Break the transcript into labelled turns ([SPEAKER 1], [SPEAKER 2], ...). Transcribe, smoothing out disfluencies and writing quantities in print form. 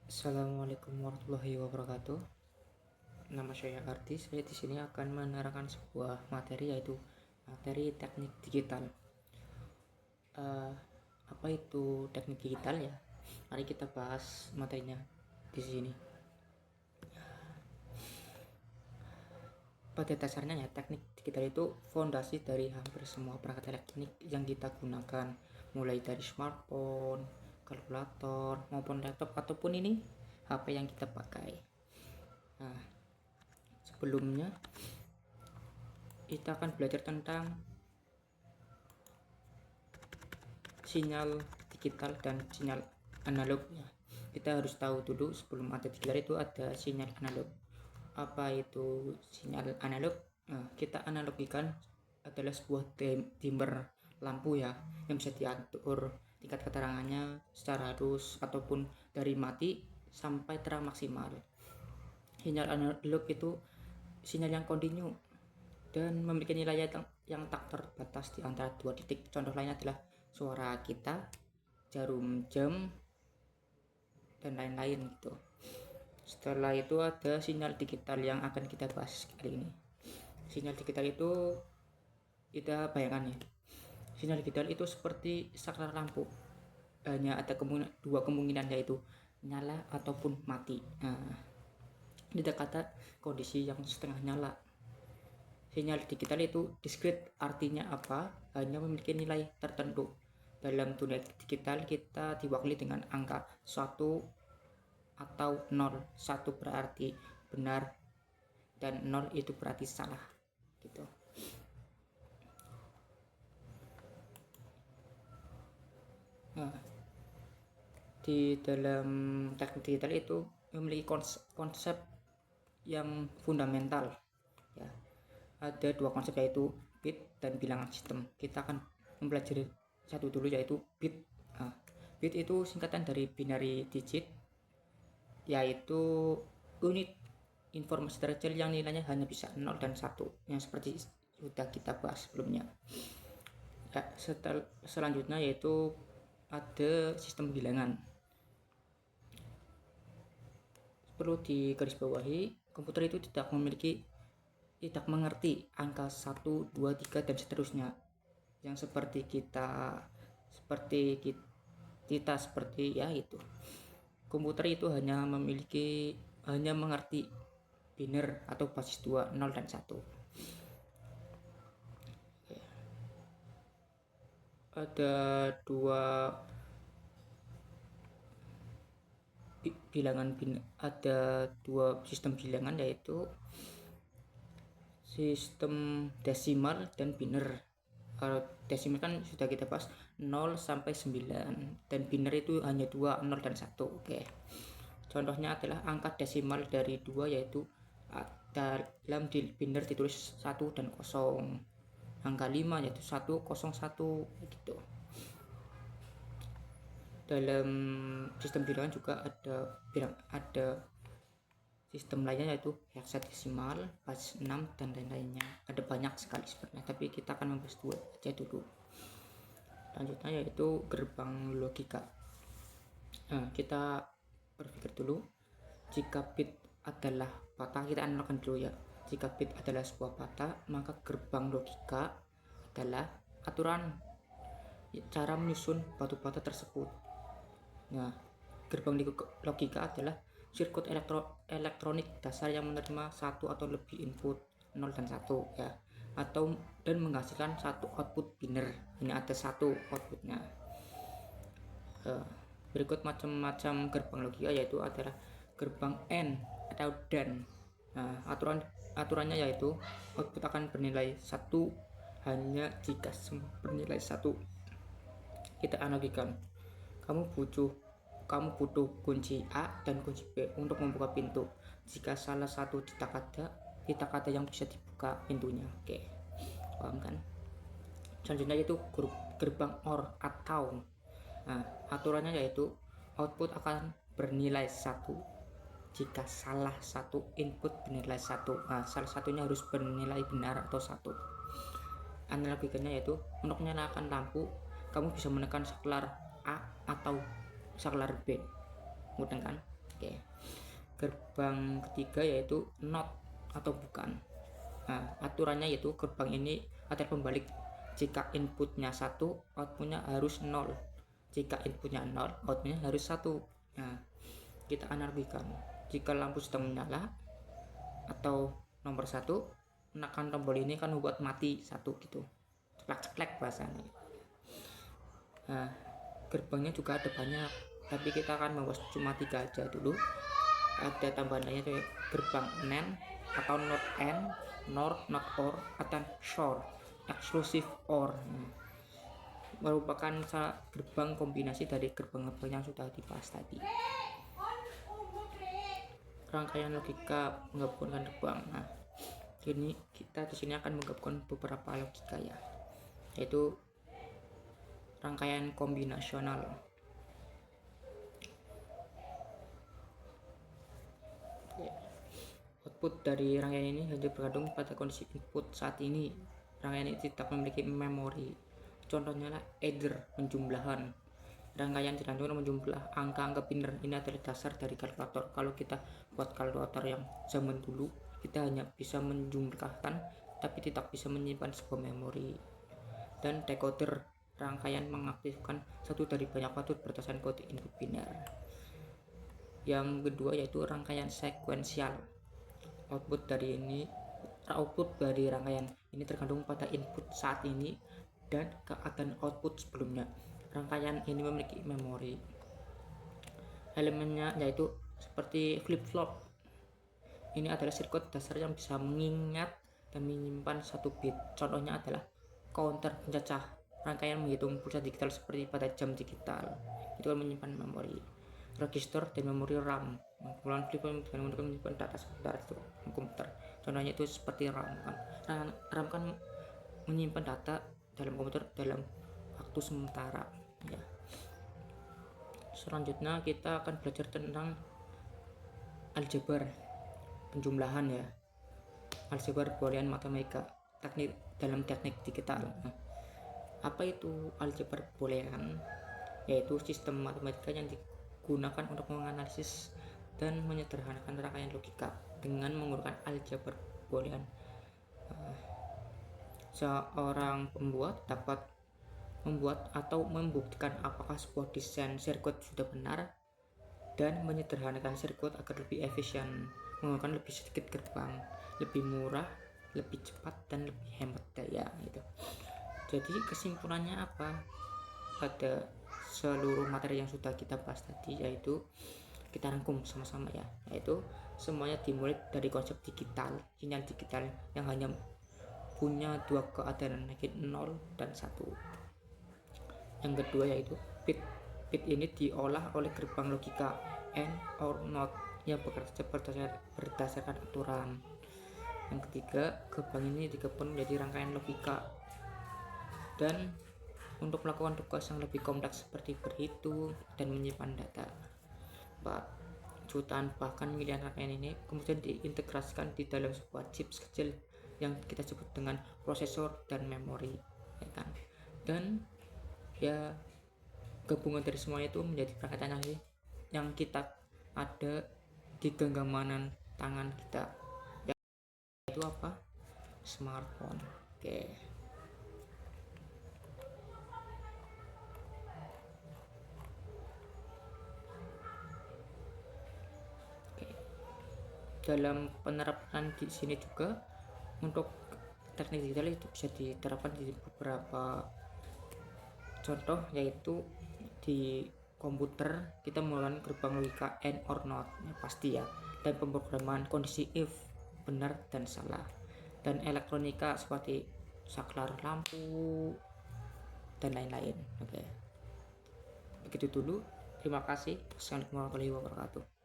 [SPEAKER 1] Assalamualaikum warahmatullahi wabarakatuh. Nama saya Ardi. Saya di sini akan menerangkan sebuah materi, yaitu materi teknik digital. Eh, apa itu teknik digital ya? Mari kita bahas materinya di sini. Pada dasarnya ya, teknik digital itu fondasi dari hampir semua perangkat elektronik yang kita gunakan, mulai dari smartphone, kalkulator, maupun laptop ataupun ini HP yang kita pakai. Nah, sebelumnya kita akan belajar tentang sinyal digital dan sinyal analog ya. Kita harus tahu dulu, sebelum ada digital itu ada sinyal analog. Apa itu sinyal analog? Nah, kita analogikan adalah sebuah dimmer lampu ya, yang bisa diatur tingkat keterangannya secara halus ataupun dari mati sampai terang maksimal. Sinyal analog itu sinyal yang kontinu dan memiliki nilai yang tak terbatas di antara dua titik. Contoh lainnya adalah suara kita, jarum jam, dan lain-lain gitu. Setelah itu ada sinyal digital yang akan kita bahas kali ini. Sinyal digital itu kita bayangkan ya, sinyal digital itu seperti saklar lampu, hanya ada dua kemungkinan, yaitu nyala ataupun mati. Nah, ini kata kondisi yang setengah nyala. Sinyal digital itu discrete, artinya apa? Hanya memiliki nilai tertentu. Dalam dunia digital kita diwakili dengan angka 1 atau 0. 1 berarti benar dan 0 itu berarti salah gitu. Nah, di dalam teknik digital itu memiliki konsep yang fundamental ya. Ada dua konsep, yaitu bit dan bilangan sistem. Kita akan mempelajari satu dulu, yaitu bit. Bit itu singkatan dari binary digit, yaitu unit informasi terkecil yang nilainya hanya bisa 0 dan 1, yang seperti sudah kita bahas sebelumnya ya. Selanjutnya yaitu ada sistem bilangan. Perlu digarisbawahi, komputer itu tidak mengerti angka 1, 2, 3 dan seterusnya, yang seperti kita seperti ya itu. Komputer itu hanya mengerti biner atau basis 2, 0 dan 1. Ada dua ada dua sistem bilangan, yaitu sistem desimal dan biner. Kalau desimal kan sudah kita bahas 0 sampai 9, dan biner itu hanya 2, 0 dan 1. Oke. Contohnya adalah angka desimal dari 2, yaitu dalam biner ditulis 1 dan 0. Angka 5 yaitu 101 gitu. Dalam sistem bilangan juga ada sistem lainnya, yaitu hexadesimal, basis 6 dan lain-lainnya. Ada banyak sekali sebenarnya, tapi kita akan membahas dua aja dulu. Lanjutnya yaitu gerbang logika. Nah, kita berpikir dulu, jika bit adalah patah, kita analogkan dulu ya. Jika bit adalah sebuah patah, maka gerbang logika adalah aturan cara menyusun batu-bata tersebut. Nah, gerbang logika adalah sirkuit elektronik dasar yang menerima satu atau lebih input 0 dan 1 ya, dan menghasilkan satu output biner. Ini ada satu outputnya. Berikut macam-macam gerbang logika, yaitu adalah gerbang AND atau DAN. Nah, aturannya yaitu output akan bernilai 1 hanya jika semua bernilai 1. Kita analogikan, kamu butuh kunci A dan kunci B untuk membuka pintu. Jika salah satu tidak ada yang bisa dibuka pintunya. Oke, paham kan? Selanjutnya yaitu gerbang OR atau. Nah, aturannya yaitu output akan bernilai 1 jika salah satu input bernilai 1. Nah, salah satunya harus bernilai benar atau 1. Analogikanya yaitu, untuk menyalakan lampu, kamu bisa menekan saklar A atau saklar B. Mudah kan? Oke. Gerbang ketiga yaitu not atau bukan. Nah, aturannya yaitu gerbang ini ada pembalik. Jika inputnya 1, outputnya harus 0. Jika inputnya 0, outputnya harus 1. Nah, kita analogikan. Jika lampu sedang menyala atau nomor 1, menekan tombol ini kan membuat mati 1 gitu. Ceklek-ceklek bahasanya. Nah, gerbangnya juga ada banyak, tapi kita akan membahas cuma 3 aja dulu. Ada tambahannya itu gerbang NAND atau not AND, NOR, not OR, atau SHOR, exclusive OR. Merupakan gerbang kombinasi dari gerbang-gerbang yang sudah dibahas tadi. Rangkaian logika menggabungkan gerbang. Nah, ini kita di sini akan menggabungkan beberapa logika ya, yaitu rangkaian kombinasional. Output dari rangkaian ini hanya bergantung pada kondisi input saat ini. Rangkaian ini tidak memiliki memori. Contohnya lah either penjumlahan. Rangkaian dilanjutkan menjumlah angka-angka biner. Ini adalah dasar dari kalkulator. Kalau kita buat kalkulator yang zaman dulu, kita hanya bisa menjumlahkan tapi tidak bisa menyimpan sebuah memori. Dan decoder, rangkaian mengaktifkan satu dari banyak output berdasarkan kode input biner. Yang kedua yaitu rangkaian sekuensial. Output dari rangkaian ini tergantung pada input saat ini dan keadaan output sebelumnya. Rangkaian ini memiliki memori. Elemennya yaitu seperti flip-flop. Ini adalah sirkuit dasar yang bisa mengingat dan menyimpan satu bit. Contohnya adalah counter pencacah. Rangkaian menghitung pulsa digital seperti pada jam digital. Itu kan menyimpan memori. Register dan memori RAM. Penggunaan flip-flop dengan untuk menyimpan data sebentar itu komputer. Contohnya itu seperti RAM kan. RAM kan menyimpan data dalam komputer dalam waktu sementara ya. Selanjutnya kita akan belajar tentang aljabar, penjumlahan ya. Aljabar boolean matematika, dalam teknik digital. Nah, apa itu aljabar boolean? Yaitu sistem matematika yang digunakan untuk menganalisis dan menyederhanakan rangkaian logika dengan menggunakan aljabar boolean. Seorang pembuat dapat membuat atau membuktikan apakah sebuah desain sirkuit sudah benar dan menyederhanakan sirkuit agar lebih efisien, menggunakan lebih sedikit gerbang, lebih murah, lebih cepat, dan lebih hemat daya gitu. Jadi kesimpulannya apa pada seluruh materi yang sudah kita bahas tadi, yaitu kita rangkum sama-sama ya, yaitu semuanya dimulai dari konsep digital, sinyal digital yang hanya punya dua keadaan, yaitu 0 dan 1. Yang kedua yaitu bit ini diolah oleh gerbang logika AND or NOT yang bekerja berdasarkan aturan. Yang ketiga, gerbang ini digabung menjadi rangkaian logika, dan untuk melakukan tugas yang lebih kompleks seperti berhitung dan menyimpan data. 4. Jutaan bahkan miliaran rangkaian ini kemudian diintegrasikan di dalam sebuah chips kecil yang kita sebut dengan prosesor dan memori ya kan. Dan ya gabungan dari semuanya itu menjadi perangkat canggih yang kita ada di genggaman tangan kita, yaitu apa? Smartphone. Oke. Dalam penerapan di sini juga untuk teknik digital itu bisa diterapkan di beberapa contoh, yaitu di komputer kita menggunakan gerbang logika AND or NOT ya, pasti ya, dan pemrograman kondisi if, benar dan salah, dan elektronika seperti saklar lampu dan lain-lain. Oke, begitu dulu, terima kasih. Assalamualaikum warahmatullahi wabarakatuh.